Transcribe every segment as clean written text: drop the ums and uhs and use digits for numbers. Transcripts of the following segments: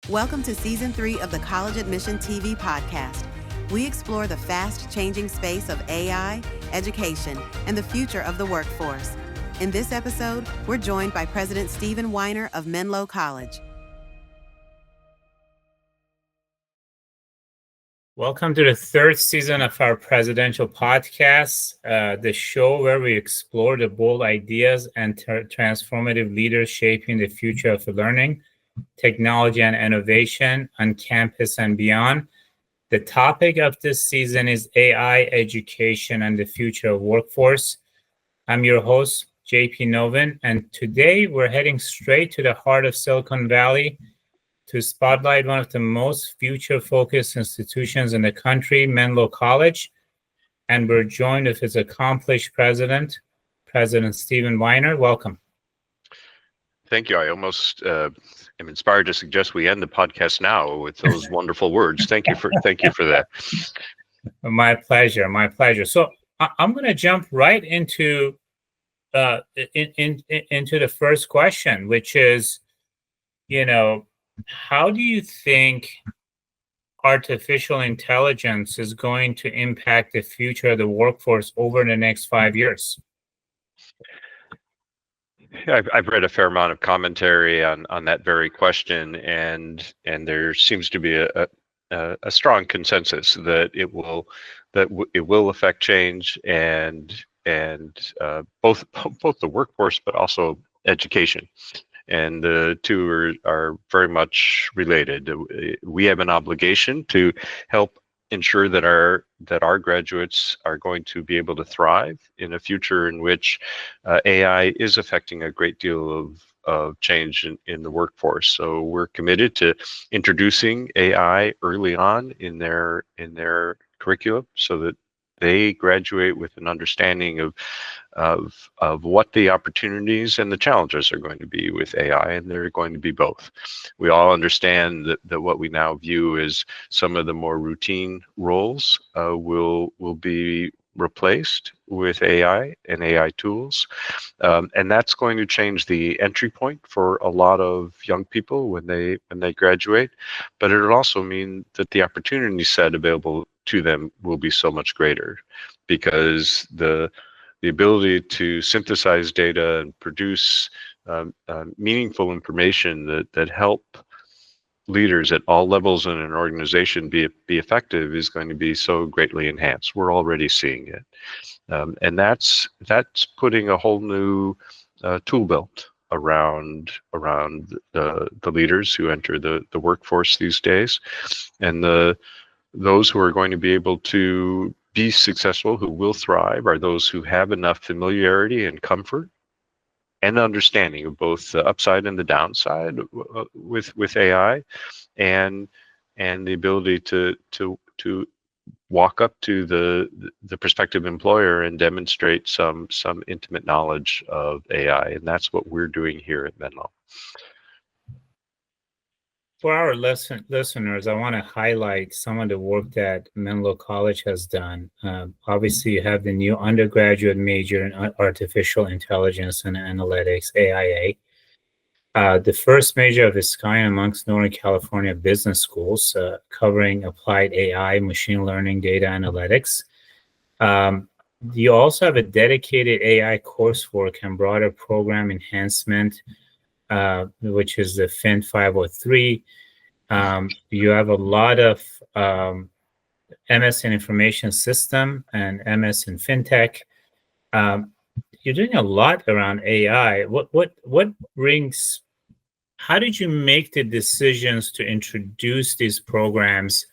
Welcome to Season 3 of the College Admission TV podcast. We explore the fast-changing space of AI, education, and the future of the workforce. In this episode, we're joined by President Stephen Weiner of Menlo College. Welcome to the third season of our presidential podcast, the show where we explore the bold ideas and transformative leaders shaping the future of learning, technology, and innovation on campus and beyond. The topic of this season is AI education and the future of workforce. I'm your host, JP Novin, and today we're heading straight to the heart of Silicon Valley to spotlight one of the most future-focused institutions in the country, Menlo College. And we're joined with its accomplished president, President Stephen Weiner. Welcome. Thank you. I almost am inspired to suggest we end the podcast now with those wonderful words. Thank you for that. My pleasure. So I'm going to jump right into the first question, which is, how do you think artificial intelligence is going to impact the future of the workforce over the next 5 years? I've read a fair amount of commentary on that very question, and there seems to be a strong consensus that it will affect change and both the workforce, but also education. And the two are very much related. We have an obligation to help ensure that our graduates are going to be able to thrive in a future in which AI is affecting a great deal of change in the workforce. So we're committed to introducing AI early on in their curriculum so that they graduate with an understanding of what the opportunities and the challenges are going to be with AI, and they're going to be both. We all understand that what we now view as some of the more routine roles will be replaced with AI and AI tools, and that's going to change the entry point for a lot of young people when they graduate. But it'll also mean that the opportunity set available to them will be so much greater, because the ability to synthesize data and produce meaningful information that help leaders at all levels in an organization be effective is going to be so greatly enhanced. We're already seeing it, and that's putting a whole new tool belt around the leaders who enter the workforce these days, and those who are going to be able to be successful, who will thrive, are those who have enough familiarity and comfort and understanding of both the upside and the downside with AI, and the ability to walk up to the prospective employer and demonstrate some intimate knowledge of AI, and that's what we're doing here at Menlo. For our listeners, I want to highlight some of the work that Menlo College has done. Obviously, you have the new undergraduate major in artificial intelligence and analytics, AIA. The first major of its kind amongst Northern California business schools, covering applied AI, machine learning, data analytics. You also have a dedicated AI coursework and broader program enhancement, which is the FIN 503. You have a lot of MS in information system and MS in fintech. You're doing a lot around AI. How did you make the decisions to introduce these programs?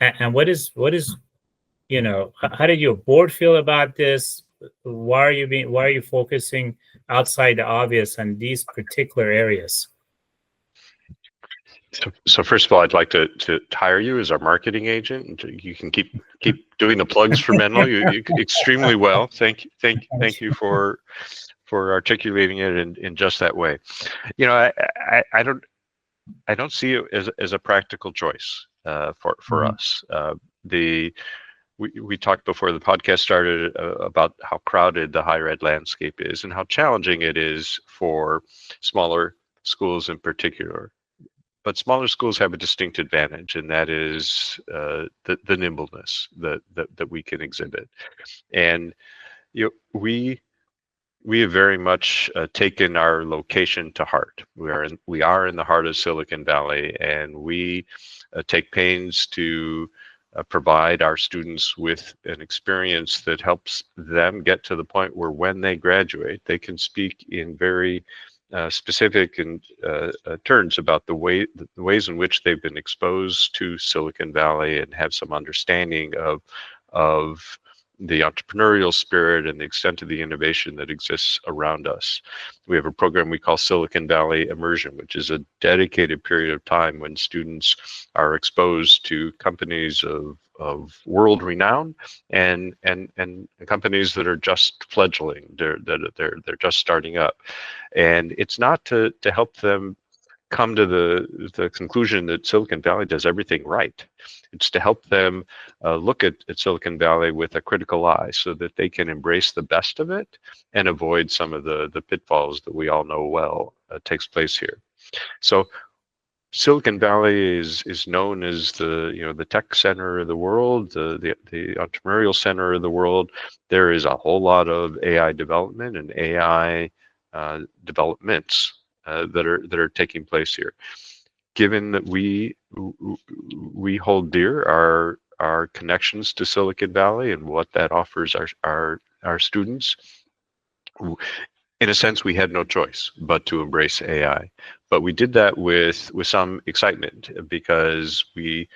And how did your board feel about this? Why are you focusing outside the obvious on these particular areas? So first of all, I'd like to hire you as our marketing agent. You can keep doing the plugs for Menlo. You extremely well. Thank you for articulating it in just that way. I don't see it as a practical choice for us. We talked before the podcast started about how crowded the higher ed landscape is and how challenging it is for smaller schools in particular. but smaller schools have a distinct advantage, and that is the nimbleness that we can exhibit. And we have very much taken our location to heart. We are in the heart of Silicon Valley, and we take pains to provide our students with an experience that helps them get to the point where when they graduate, they can speak in very specific and terms about the ways in which they've been exposed to Silicon Valley and have some understanding of the entrepreneurial spirit and the extent of the innovation that exists around us. We have a program we call Silicon Valley Immersion, which is a dedicated period of time when students are exposed to companies of world renown and companies that are just fledgling. They're just starting up, and it's not to help them come to the conclusion that Silicon Valley does everything right. It's to help them look at Silicon Valley with a critical eye so that they can embrace the best of it and avoid some of the pitfalls that we all know well takes place here. So Silicon Valley is known as the tech center of the world, the entrepreneurial center of the world. There is a whole lot of AI development and AI developments that are taking place here. Given that we hold dear our connections to Silicon Valley and what that offers our students, in a sense, we had no choice but to embrace AI. But we did that with some excitement because we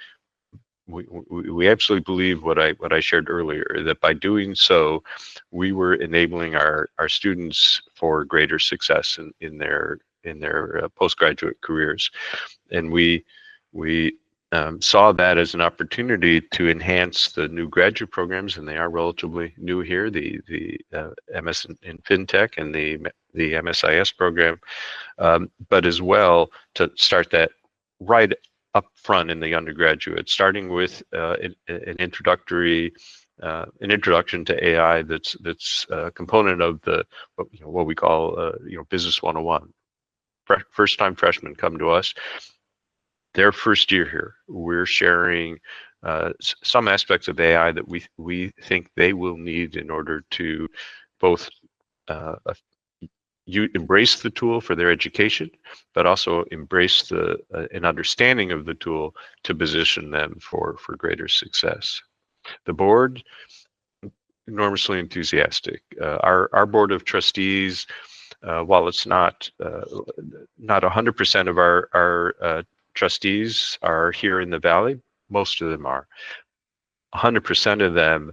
absolutely believe what I shared earlier, that by doing so, we were enabling our students for greater success in their postgraduate careers, and we saw that as an opportunity to enhance the new graduate programs, and they are relatively new here, the MS in FinTech and the MSIS program, but as well to start that right up front in the undergraduate, starting with an introduction to AI that's a component of what we call Business 101. First-time freshmen come to us. Their first year here, we're sharing some aspects of AI that we think they will need in order to both embrace the tool for their education, but also embrace an understanding of the tool to position them for greater success. The board, enormously enthusiastic. Our board of trustees, while it's not 100% of our trustees are here in the Valley, most of them are. 100% of them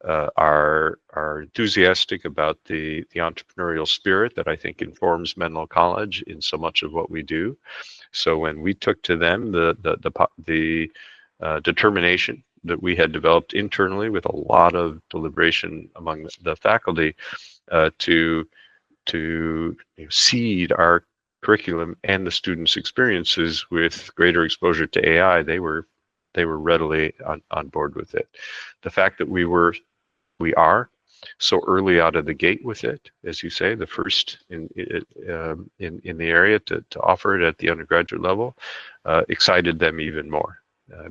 are enthusiastic about the entrepreneurial spirit that I think informs Menlo College in so much of what we do. So when we took to them the determination that we had developed internally with a lot of deliberation among the faculty to seed our curriculum and the students' experiences with greater exposure to AI, they were readily on board with it. The fact that we are so early out of the gate with it, as you say, the first in the area to offer it at the undergraduate level, excited them even more.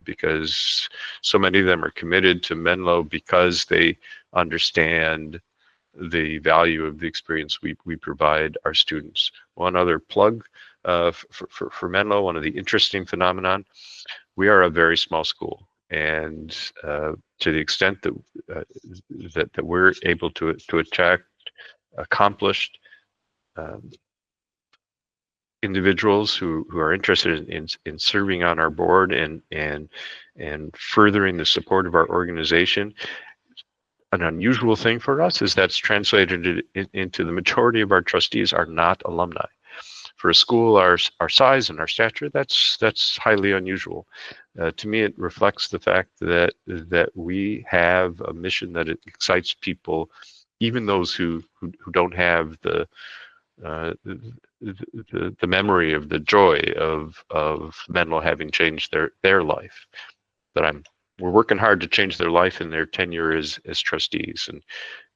Because so many of them are committed to Menlo because they understand the value of the experience we provide our students. One other plug for Menlo, one of the interesting phenomenon, we are a very small school, and to the extent that we're able to attract accomplished individuals who are interested in serving on our board and furthering the support of our organization. An unusual thing for us is that's translated into the majority of our trustees are not alumni. For a school our size and our stature, that's highly unusual. To me, it reflects the fact that we have a mission that it excites people, even those who don't have the memory of the joy of Menlo having changed their life. But we're working hard to change their life in their tenure as trustees,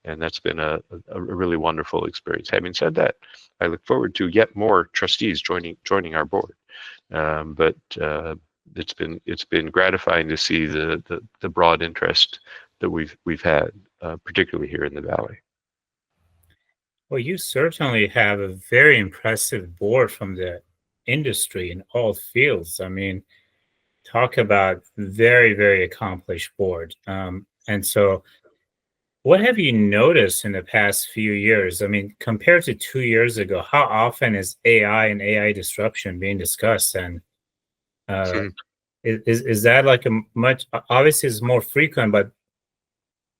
and that's been a really wonderful experience. Having said that, I look forward to yet more trustees joining our board. But it's been gratifying to see the broad interest that we've had, particularly here in the Valley. Well, you certainly have a very impressive board from the industry in all fields. I mean, talk about very, very accomplished board. And so, what have you noticed in the past few years? I mean, compared to 2 years ago, how often is AI and AI disruption being discussed? And uh, is that like a much, obviously it's more frequent, but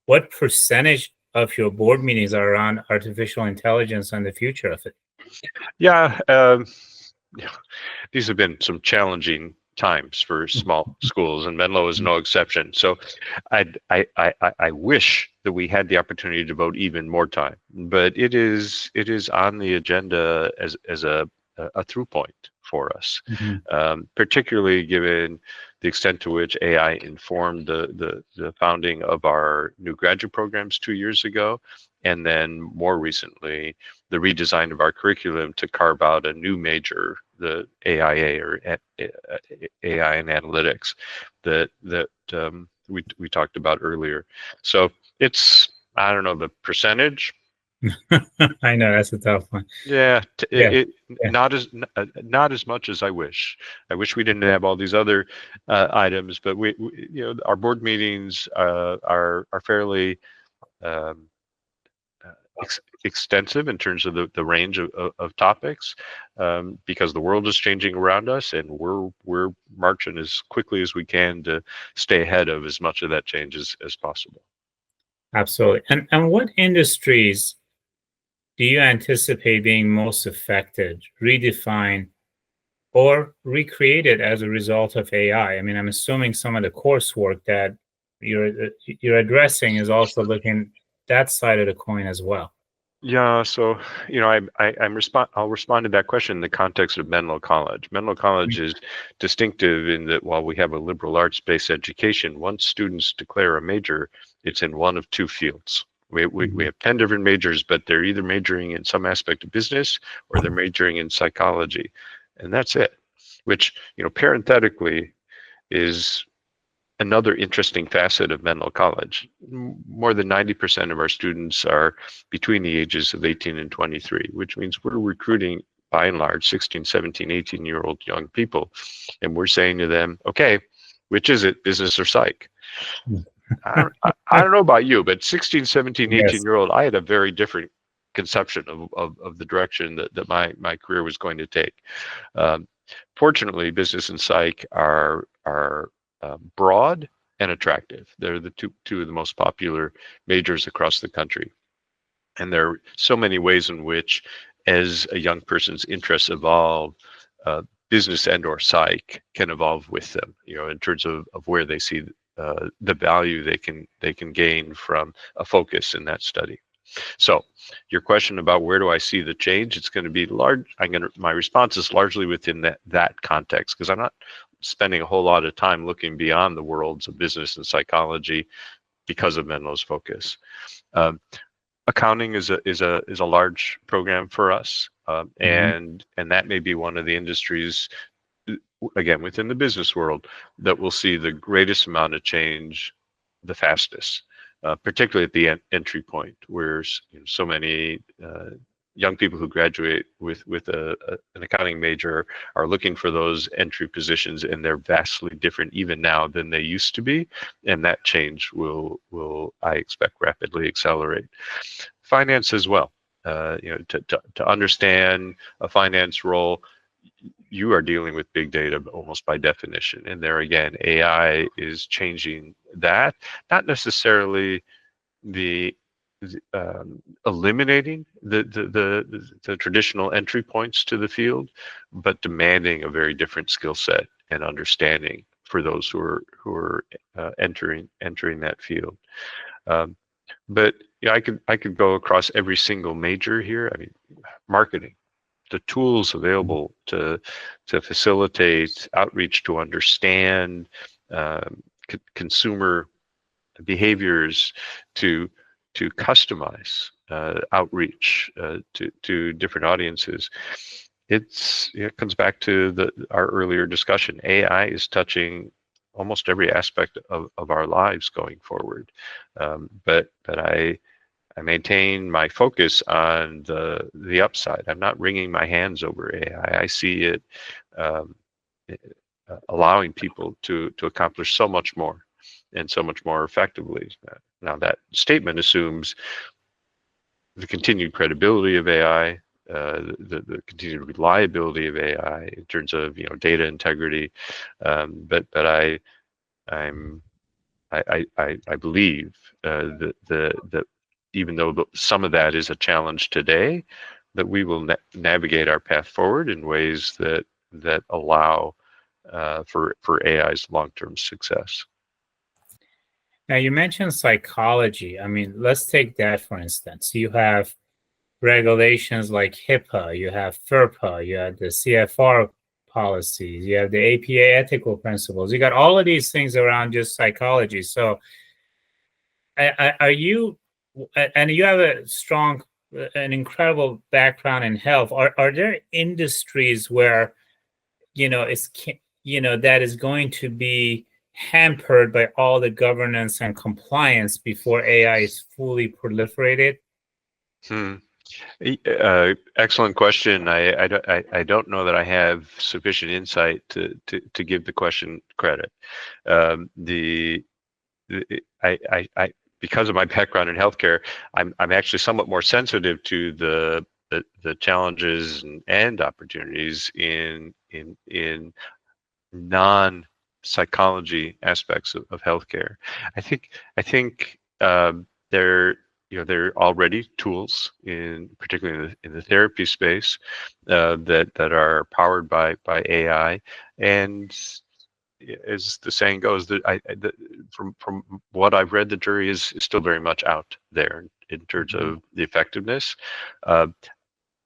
what percentage of your board meetings are around artificial intelligence and the future of it? Yeah, these have been some challenging times for small schools, and Menlo is no exception. So I wish that we had the opportunity to devote even more time, but it is on the agenda as a through point for us, particularly given the extent to which AI informed the founding of our new graduate programs 2 years ago, and then more recently the redesign of our curriculum to carve out a new major, the AIA, or AI and Analytics, that we talked about earlier. So it's, I don't know the percentage. I know that's a tough one. Yeah, Yeah. not as much as I wish. I wish we didn't have all these other items, but we our board meetings are fairly extensive in terms of the range of topics, because the world is changing around us, and we're marching as quickly as we can to stay ahead of as much of that change as possible. Absolutely. And what industries do you anticipate being most affected, redefined, or recreated as a result of AI? I mean, I'm assuming some of the coursework that you're addressing is also looking that side of the coin as well. Yeah, so I'll respond to that question in the context of Menlo College. Menlo College is distinctive in that while we have a liberal arts-based education, once students declare a major, it's in one of two fields. We have 10 different majors, but they're either majoring in some aspect of business or they're majoring in psychology, and that's it. Which, parenthetically, is another interesting facet of Menlo College. More than 90% of our students are between the ages of 18 and 23, which means we're recruiting, by and large, 16, 17, 18-year-old young people. And we're saying to them, okay, which is it, business or psych? I don't know about you, but 16, 17, 18-year-old, I had a very different conception of the direction that my career was going to take. Fortunately, business and psych are broad and attractive. They're the two of the most popular majors across the country. And there are so many ways in which, as a young person's interests evolve, business and or psych can evolve with them, in terms of where they see the value they can gain from a focus in that study. So your question about where do I see the change, it's going to be large. My response is largely within that context, because I'm not spending a whole lot of time looking beyond the worlds of business and psychology because of Menlo's focus. Accounting is a large program for us, and that may be one of the industries, again within the business world, that will see the greatest amount of change the fastest. Particularly at the entry point, where so many young people who graduate with an accounting major are looking for those entry positions, and they're vastly different even now than they used to be, and that change will I expect rapidly accelerate. Finance as well. To understand a finance role, you are dealing with big data almost by definition, and there again, AI is changing that, not necessarily eliminating the traditional entry points to the field, but demanding a very different skill set and understanding for those who are entering that field. But I could go across every single major here. I mean, marketing, the tools available to facilitate outreach, to understand consumer behaviors, to customize outreach to different audiences. it comes back to our earlier discussion. AI is touching almost every aspect of our lives going forward. But I maintain my focus on the upside. I'm not wringing my hands over AI. I see it um, allowing people to accomplish so much more and so much more effectively. Now that statement assumes the continued credibility of AI, the continued reliability of AI in terms of data integrity. But I'm I believe that even though some of that is a challenge today, that we will navigate our path forward in ways that allow for AI's long-term success. Now, you mentioned psychology. I mean, let's take that for instance. You have regulations like HIPAA, you have FERPA, you have the CFR policies, you have the APA ethical principles. You got all of these things around just psychology. So, are you, and you have an incredible background in health. Are there industries where that is going to be hampered by all the governance and compliance before AI is fully proliferated? Excellent question. I don't know that I have sufficient insight to give the question credit. I because of my background in healthcare, I'm actually somewhat more sensitive to the challenges and opportunities in non-psychology aspects of healthcare. I think there are already tools particularly in the therapy space that are powered by AI, and as the saying goes, that from what I've read, the jury is still very much out there in terms of the effectiveness.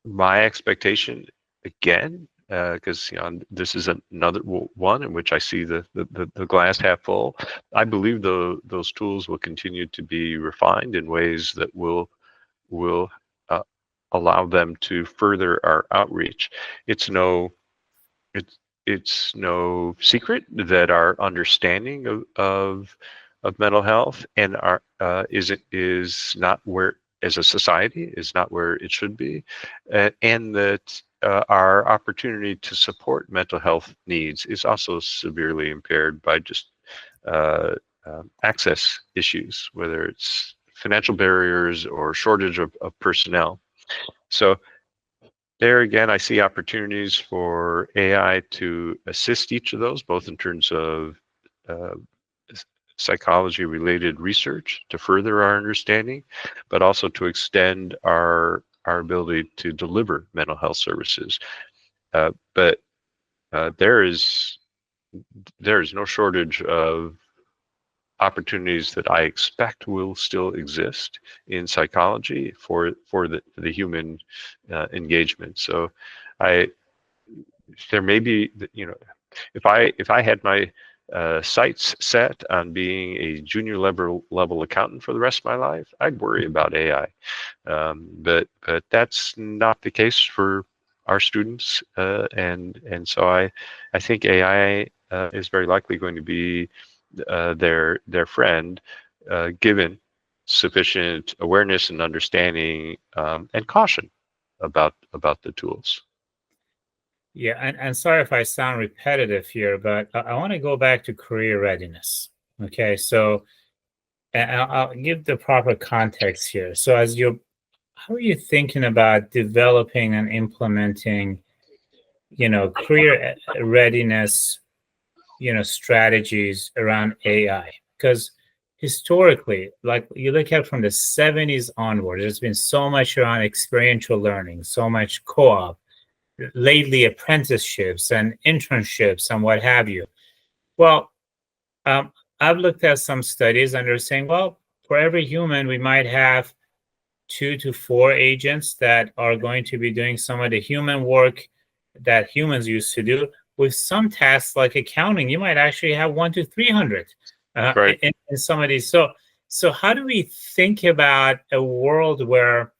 My expectation, again, because this is another one in which I see the glass half full. I believe those tools will continue to be refined in ways that will allow them to further our outreach. It's no secret that our understanding of mental health and our is not where, as a society, is not where it should be, and that our opportunity to support mental health needs is also severely impaired by just access issues, whether it's financial barriers or shortage of personnel. So there again, I see opportunities for AI to assist each of those, both in terms of psychology-related research to further our understanding, but also to extend our ability to deliver mental health services. But there is no shortage of opportunities that I expect will still exist in psychology for the human engagement. So there may be, if I had my sights set on being a junior level accountant for the rest of my life, I'd worry about AI. But that's not the case for our students, and so I think AI is very likely going to be their friend, given sufficient awareness and understanding and caution about the tools. Yeah, and sorry if I sound repetitive here, but I want to go back to career readiness. Okay, so and I'll give the proper context here. So how are you thinking about developing and implementing, career readiness, strategies around AI? Because historically, like you look at from the 70s onward, there's been so much around experiential learning, so much co-op, lately apprenticeships and internships and what have you. Well, I've looked at some studies and they're saying, well, for every human, we might have 2 to 4 agents that are going to be doing some of the human work that humans used to do. With some tasks like accounting, you might actually have 1 to 300 Right. in some of these. So how do we think about a world where,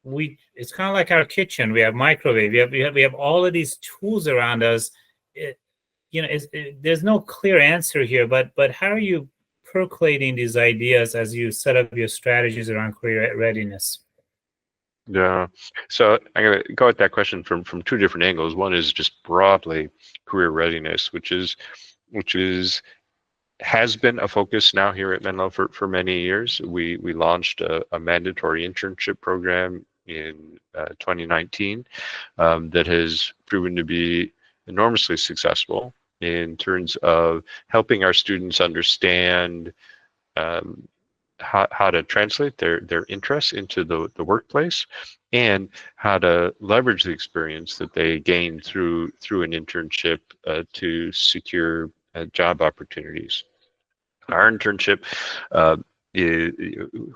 it's kind of like our kitchen. We have microwave. We have all of these tools around us. There's no clear answer here, but how are you percolating these ideas as you set up your strategies around career readiness? Yeah. So I'm going to go at that question from two different angles. One is just broadly career readiness, which has been a focus now here at Menlo for many years. We launched a mandatory internship program in 2019 that has proven to be enormously successful in terms of helping our students understand how to translate their interests into the workplace, and how to leverage the experience that they gain through an internship to secure job opportunities. Our internship,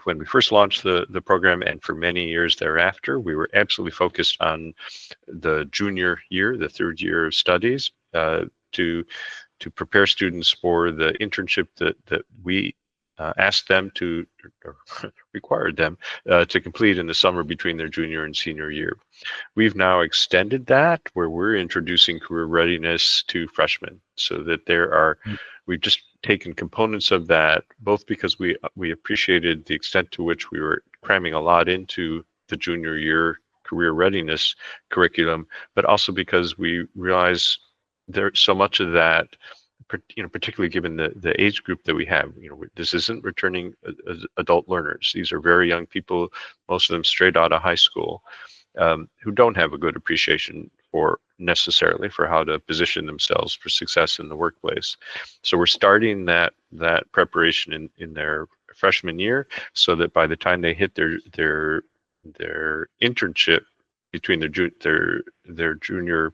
when we first launched the program, and for many years thereafter, we were absolutely focused on the junior year, the third year of studies, to prepare students for the internship that we asked them to, or required them to complete in the summer between their junior and senior year. We've now extended that, where we're introducing career readiness to freshmen, so that we've just taken components of that, both because we appreciated the extent to which we were cramming a lot into the junior year career readiness curriculum, but also because we realize there's so much of that, particularly given the age group that we have. This isn't returning adult learners. These are very young people, most of them straight out of high school, who don't have a good appreciation necessarily for how to position themselves for success in the workplace. So we're starting that preparation in their freshman year, so that by the time they hit their internship between their junior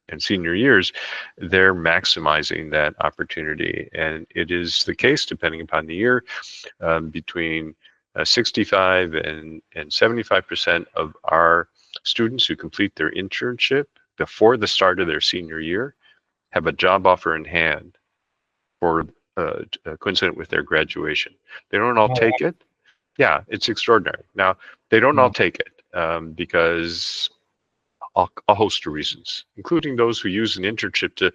and senior years, they're maximizing that opportunity. And it is the case, depending upon the year, between 65 and 75% of our students who complete their internship before the start of their senior year have a job offer in hand for coincident with their graduation. They don't all take it. Yeah, it's extraordinary. Now, they don't all take it because a host of reasons, including those who use an internship to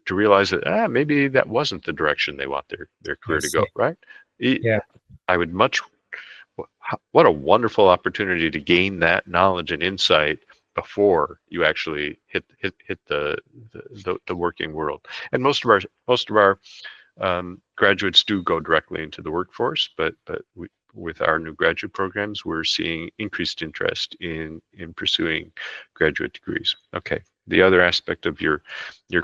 realize that maybe that wasn't the direction they want their career to go. Right? Yeah. I would what a wonderful opportunity to gain that knowledge and insight before you actually hit the working world. And most of our graduates do go directly into the workforce, but with our new graduate programs, we're seeing increased interest in pursuing graduate degrees. Okay, the other aspect of your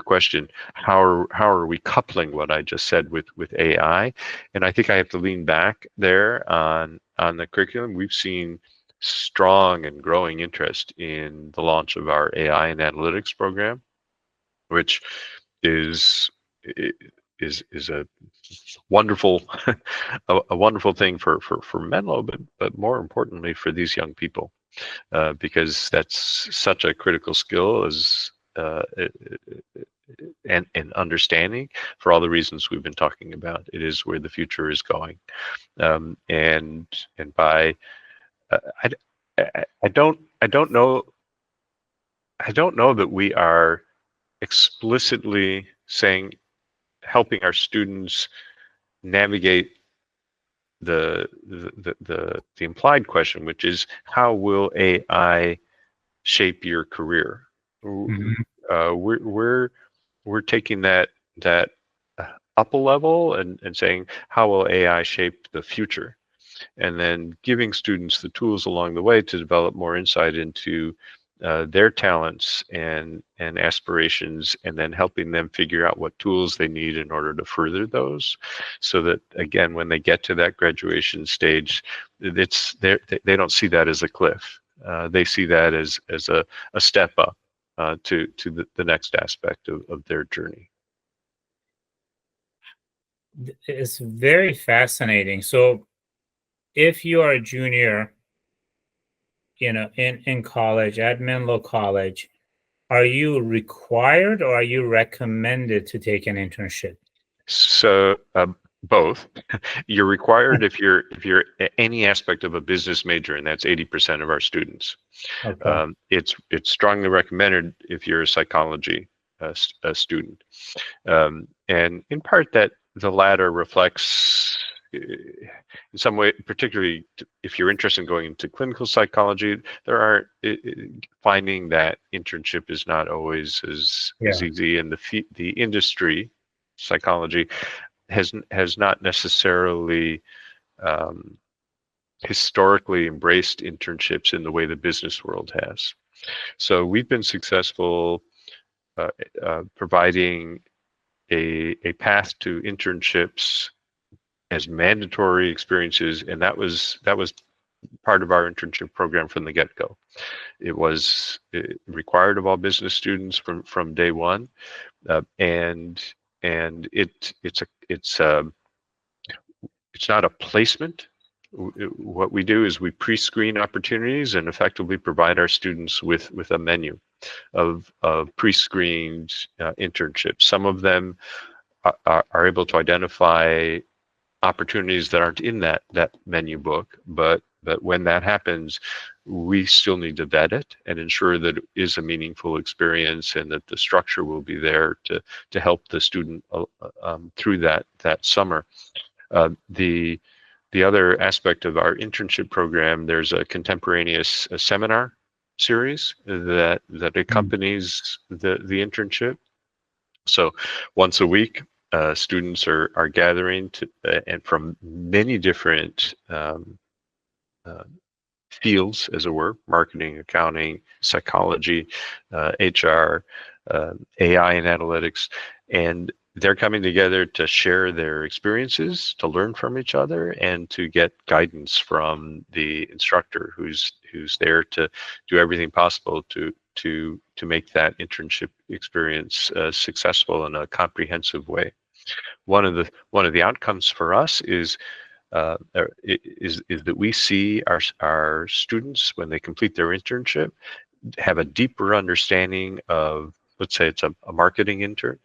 question, how are we coupling what I just said with AI? And I think I have to lean back there on the curriculum. We've seen strong and growing interest in the launch of our AI and analytics program, which is a wonderful a wonderful thing for Menlo, but more importantly for these young people, because that's such a critical skill as and understanding, for all the reasons we've been talking about. It is where the future is going, and by I don't know that we are explicitly saying, helping our students navigate the implied question, which is, how will AI shape your career? We're taking that up a level and saying, how will AI shape the future? And then giving students the tools along the way to develop more insight into their talents and aspirations, and then helping them figure out what tools they need in order to further those, so that, again, when they get to that graduation stage, they don't see that as a cliff. They see that as a step up to the next aspect of their journey. It's very fascinating. So if you are a junior, in college at Menlo College, are you required or are you recommended to take an internship? So both. You're required if you're any aspect of a business major, and that's 80% of our students. Okay. It's strongly recommended if you're a psychology a student, and in part that the latter reflects, in some way, particularly if you're interested in going into clinical psychology, there are finding that internship is not always as Yeah. easy, and the industry psychology has not necessarily um, historically embraced internships in the way the business world has. So we've been successful providing a path to internships as mandatory experiences, and that was part of our internship program from the get-go. It was required of all business students from day one, and it's not a placement. What we do is we pre-screen opportunities and effectively provide our students with a menu of pre-screened internships. Some of them are able to identify opportunities that aren't in that menu book, but when that happens, we still need to vet it and ensure that it is a meaningful experience and that the structure will be there to help the student through that summer. The other aspect of our internship program, there's a contemporaneous seminar series that accompanies the internship. So once a week, students are gathering and from many different fields, as it were: marketing, accounting, psychology, HR, AI and analytics, and they're coming together to share their experiences, to learn from each other, and to get guidance from the instructor who's there to do everything possible to make that internship experience successful in a comprehensive way. One of the outcomes for us is that we see our students, when they complete their internship, have a deeper understanding of, let's say it's a marketing intern.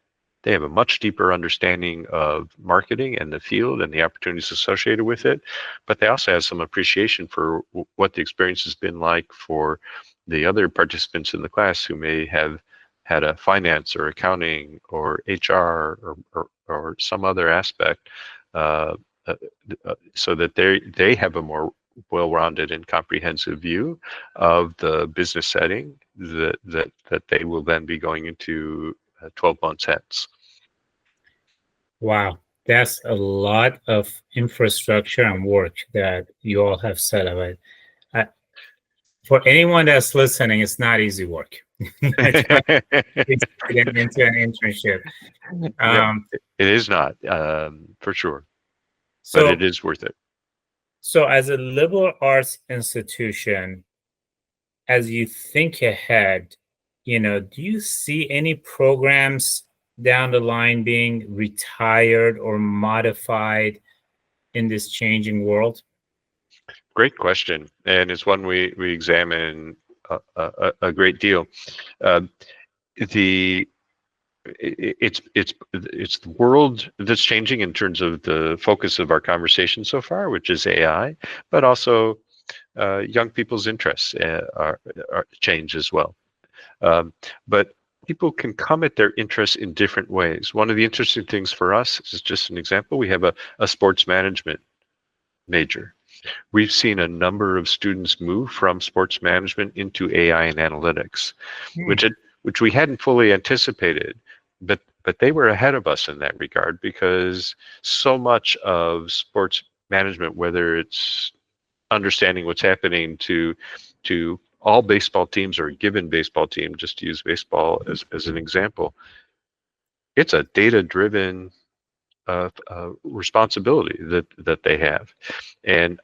They have a much deeper understanding of marketing and the field and the opportunities associated with it, but they also have some appreciation for what the experience has been like for the other participants in the class who may have had a finance or accounting or HR or some other aspect, uh, uh, so that they have a more well-rounded and comprehensive view of the business setting that they will then be going into 12 months hence. Wow, that's a lot of infrastructure and work that you all have set up. For anyone that's listening, it's not easy work. Trying to get into an internship. Yeah, it is not, for sure, but it is worth it. So as a liberal arts institution, as you think ahead, do you see any programs down the line being retired or modified in this changing world? Great question, and it's one we examine a great deal. The it's the world that's changing in terms of the focus of our conversation so far, which is AI, but also young people's interests are change as well. But people can come at their interests in different ways. One of the interesting things for us is, just an example, we have a sports management major. We've seen a number of students move from sports management into AI and analytics, which we hadn't fully anticipated, but they were ahead of us in that regard, because so much of sports management, whether it's understanding what's happening to all baseball teams or a given baseball team, just to use baseball as an example, it's a data-driven responsibility that they have, and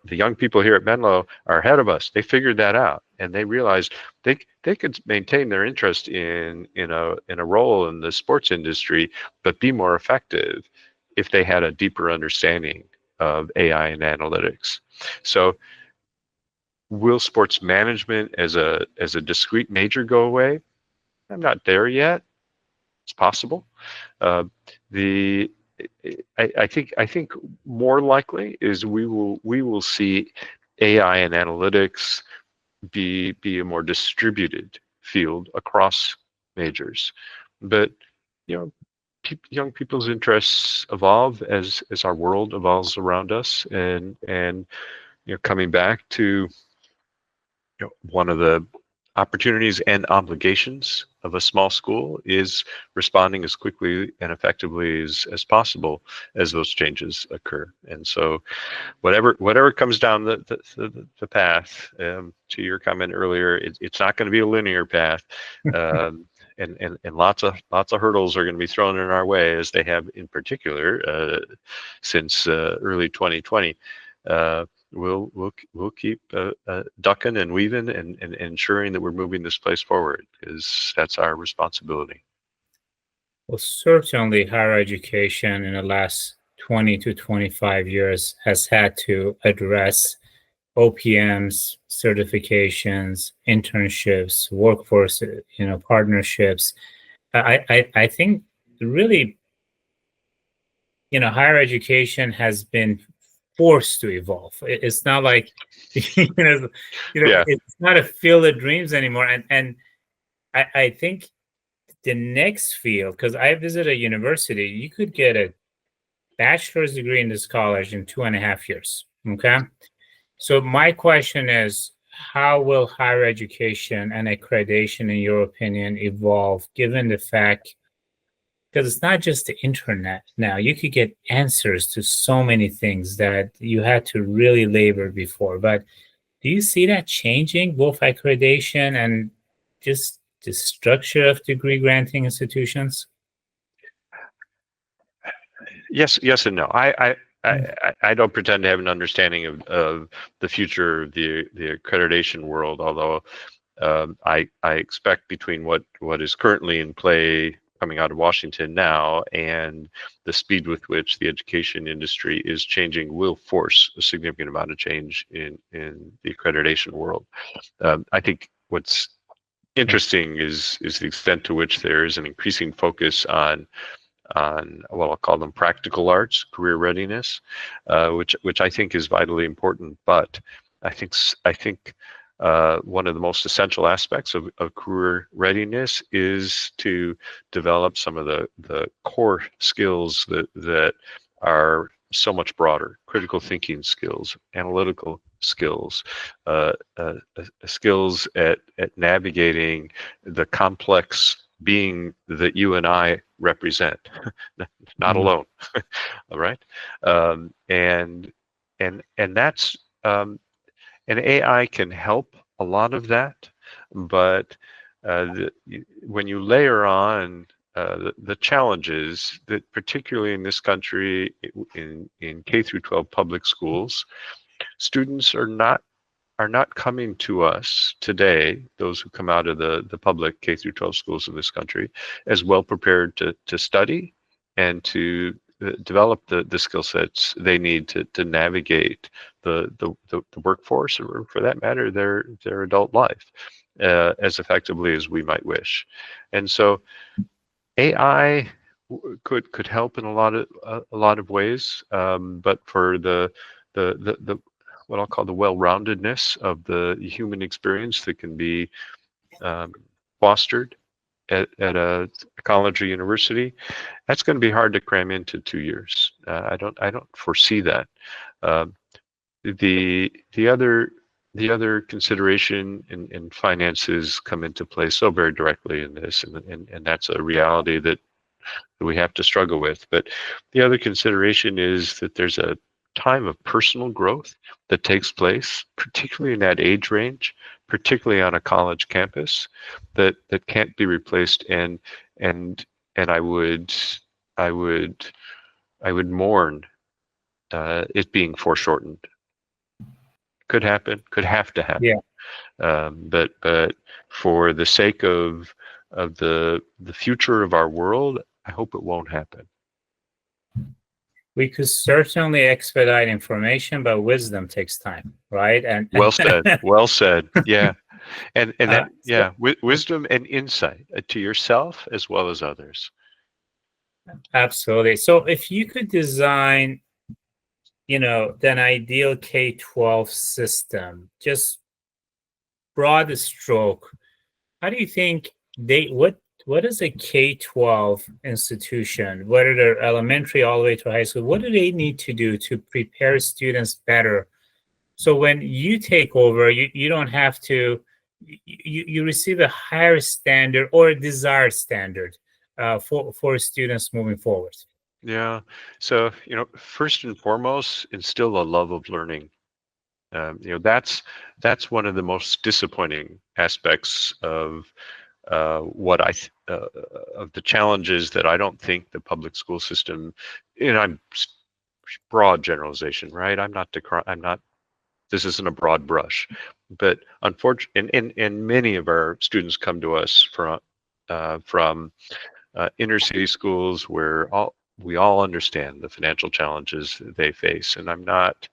the young people here at Menlo are ahead of us. They figured that out, and they realized they could maintain their interest in a role in the sports industry, but be more effective if they had a deeper understanding of AI and analytics. So, will sports management as a discrete major go away? I'm not there yet. it's possible. The I think more likely is we will see AI and analytics be a more distributed field across majors, but young people's interests evolve as our world evolves around us, and coming back to one of the opportunities and obligations of a small school is responding as quickly and effectively as possible as those changes occur. And so whatever comes down the path, to your comment earlier, it's not going to be a linear path. And lots of hurdles are going to be thrown in our way, as they have in particular since early 2020. We'll keep ducking and weaving and ensuring that we're moving this place forward, because that's our responsibility. Well, certainly higher education in the last 20 to 25 years has had to address OPMs, certifications, internships, workforce, partnerships. I think really, higher education has been forced to evolve. It's not like, Yeah. It's not a field of dreams anymore. And I think the next field, because I visited a university, you could get a bachelor's degree in this college in 2.5 years. Okay. So my question is, how will higher education and accreditation, in your opinion, evolve, given the fact, because it's not just the internet now, you could get answers to so many things that you had to really labor before. But do you see that changing, both accreditation and just the structure of degree granting institutions? Yes and no. I don't pretend to have an understanding of the future of the accreditation world, although I expect between what is currently in play coming out of Washington now and the speed with which the education industry is changing will force a significant amount of change in the accreditation world. I think what's interesting is the extent to which there is an increasing focus on what I'll call them practical arts, career readiness, which I think is vitally important. But I think one of the most essential aspects of career readiness is to develop some of the core skills that are so much broader: critical thinking skills, analytical skills, skills at navigating the complex being that you and I represent, not alone. All right, and that's and AI can help a lot of that, but when you layer on the challenges that, particularly in this country, in K through 12 public schools, students are not coming to us today, those who come out of the public K through 12 schools in this country, as well prepared to study and to develop the skill sets they need to navigate the workforce, or for that matter, their adult life, as effectively as we might wish. And so AI could help in a lot of ways, but for the what I'll call the well-roundedness of the human experience that can be fostered at a college or university, that's going to be hard to cram into 2 years. I don't foresee that. The other consideration in finances come into play so very directly in this, and that's a reality that we have to struggle with. But the other consideration is that there's a time of personal growth that takes place, particularly in that age range, particularly on a college campus, that can't be replaced. And I would mourn it being foreshortened. Could happen, could have to happen. Yeah. But for the sake of the future of our world, I hope it won't happen. We could certainly expedite information, but wisdom takes time, right? And well said. Yeah, and that, wisdom and insight to yourself as well as others. Absolutely. So if you could design, an ideal K-12 system, just broad stroke, how do you think what is a K-12 institution, whether they're elementary all the way to high school, what do they need to do to prepare students better? So when you take over, you don't have to, you receive a higher standard or a desired standard for students moving forward. Yeah. So, first and foremost, instill a love of learning. That's one of the most disappointing aspects of what of the challenges that I don't think the public school system, I'm broad generalization, right? I'm not. This isn't a broad brush, but unfortunately, and many of our students come to us from inner city schools where we all understand the financial challenges they face, and I'm not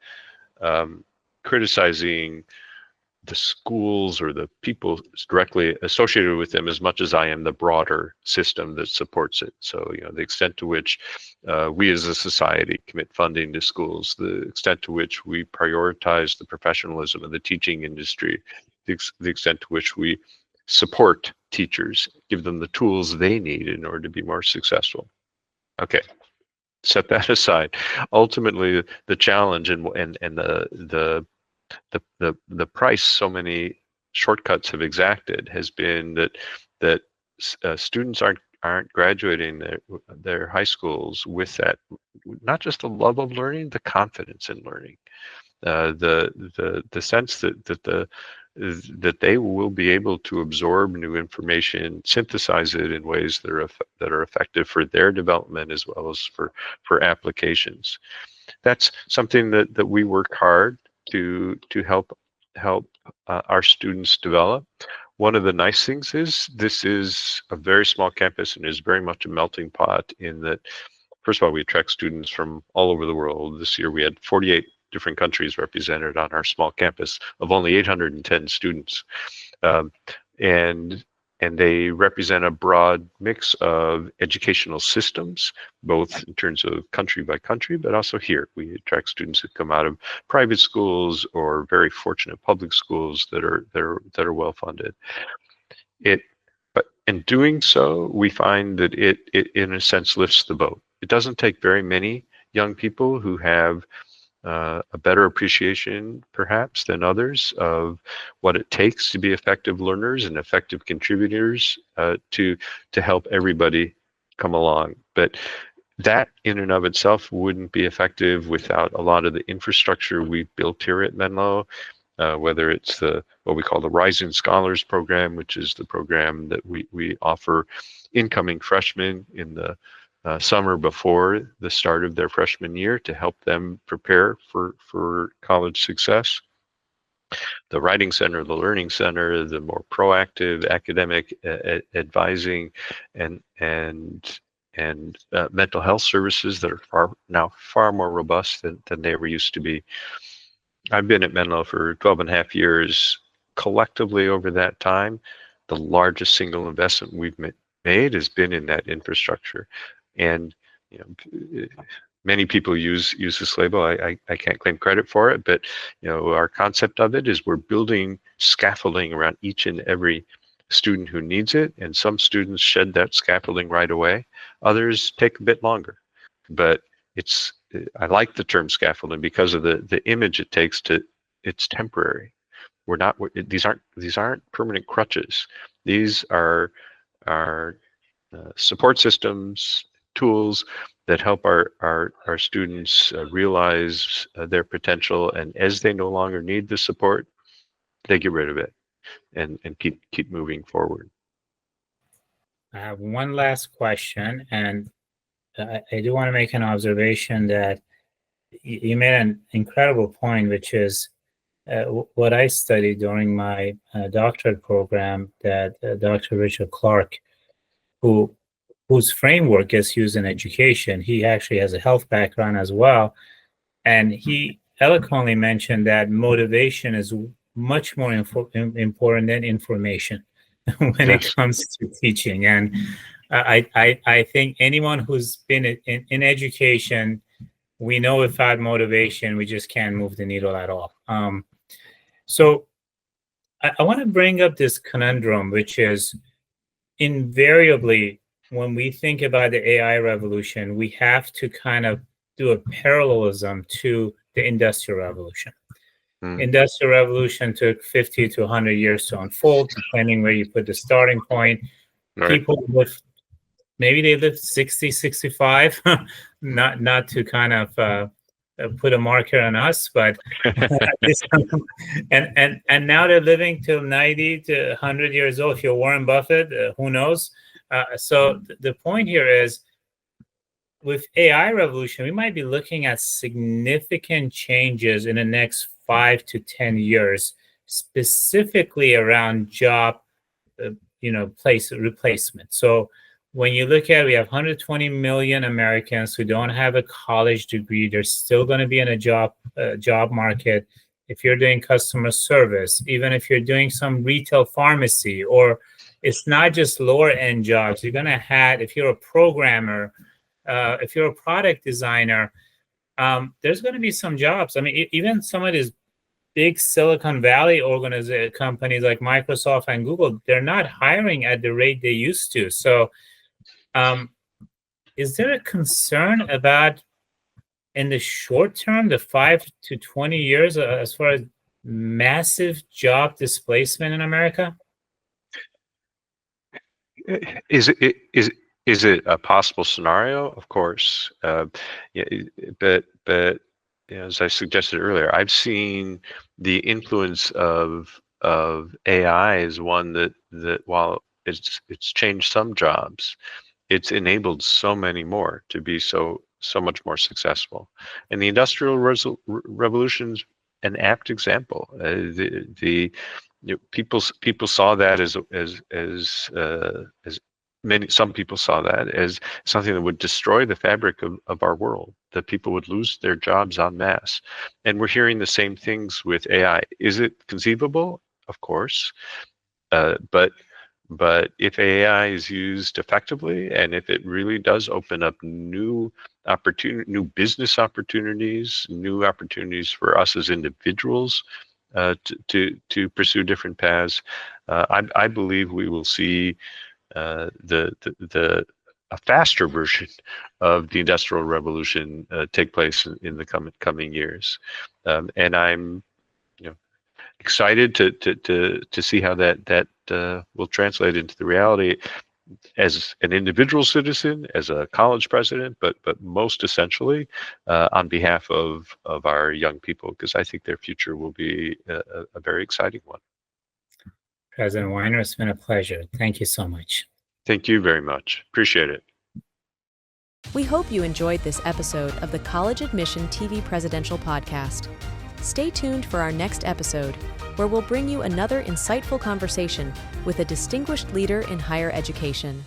criticizing the schools or the people directly associated with them as much as I am the broader system that supports it. So, the extent to which we as a society commit funding to schools, the extent to which we prioritize the professionalism of the teaching industry, the extent to which we support teachers, give them the tools they need in order to be more successful. Okay, set that aside. Ultimately, the challenge and the price so many shortcuts have exacted has been that students aren't graduating their high schools with that, not just the love of learning, the confidence in learning, the sense that they will be able to absorb new information, synthesize it in ways that are effective for their development as well as for applications. That's something that we work hard to help our students develop. One of the nice things is this is a very small campus and is very much a melting pot in that, first of all, we attract students from all over the world. This year we had 48 different countries represented on our small campus of only 810 students. And they represent a broad mix of educational systems, both in terms of country by country, but also here. We attract students that come out of private schools or very fortunate public schools that are well funded. But in doing so, we find that it in a sense lifts the boat. It doesn't take very many young people who have a better appreciation, perhaps, than others of what it takes to be effective learners and effective contributors to help everybody come along. But that in and of itself wouldn't be effective without a lot of the infrastructure we've built here at Menlo, whether it's what we call the Rising Scholars Program, which is the program that we offer incoming freshmen in the summer before the start of their freshman year to help them prepare for college success. The Writing Center, the Learning Center, the more proactive academic advising and mental health services that are far more robust than they ever used to be. I've been at Menlo for 12 and a half years. Collectively over that time, the largest single investment we've made has been in that infrastructure. And many people use this label. I can't claim credit for it, but our concept of it is we're building scaffolding around each and every student who needs it. And some students shed that scaffolding right away. Others take a bit longer. But I like the term scaffolding because of the image it takes it's temporary. These aren't permanent crutches. These are support systems, tools that help our students realize their potential, and as they no longer need the support, they get rid of it and keep moving forward. I have one last question, and I do want to make an observation that you made an incredible point, which is what I studied during my doctorate program, that Dr. Richard Clark, whose framework gets used in education. He actually has a health background as well. And he eloquently mentioned that motivation is much more important than information when it comes to teaching. And I think anyone who's been in education, we know without motivation, we just can't move the needle at all. So I want to bring up this conundrum, which is invariably when we think about the AI revolution, we have to kind of do a parallelism to the Industrial Revolution. Industrial Revolution took 50 to 100 years to unfold, depending where you put the starting point. Right. People live, maybe they lived 60, 65, not to kind of put a marker on us, but and now they're living till 90 to 100 years old. If you're Warren Buffett, who knows? So the point here is, with AI revolution, we might be looking at significant changes in the next 5 to 10 years, specifically around job, place replacement. So when you look at it, we have 120 million Americans who don't have a college degree. They're still going to be in a job market. If you're doing customer service, even if you're doing some retail pharmacy, or it's not just lower end jobs, you're going to have, if you're a programmer, if you're a product designer, there's going to be some jobs. I mean, even some of these big Silicon Valley companies like Microsoft and Google, they're not hiring at the rate they used to. So is there a concern about, in the short term, the 5 to 20 years, as far as massive job displacement in America? Is it a possible scenario? Of course, but as I suggested earlier, I've seen the influence of AI as one that while it's changed some jobs, it's enabled so many more to be so much more successful. And the Industrial Revolution's an apt example. People saw that some people saw that as something that would destroy the fabric of our world, that people would lose their jobs en masse. And we're hearing the same things with AI. Is it conceivable? Of course. But if AI is used effectively, and if it really does open up new business opportunities, new opportunities for us as individuals to pursue different paths, I believe we will see a faster version of the Industrial Revolution take place in the coming years, and I'm excited to see how that will translate into the reality as an individual citizen, as a college president, but most essentially on behalf of our young people, because I think their future will be a very exciting one. President Weiner, it's been a pleasure. Thank you so much. Thank you very much. Appreciate it. We hope you enjoyed this episode of the College Admission TV Presidential Podcast. Stay tuned for our next episode, where we'll bring you another insightful conversation with a distinguished leader in higher education.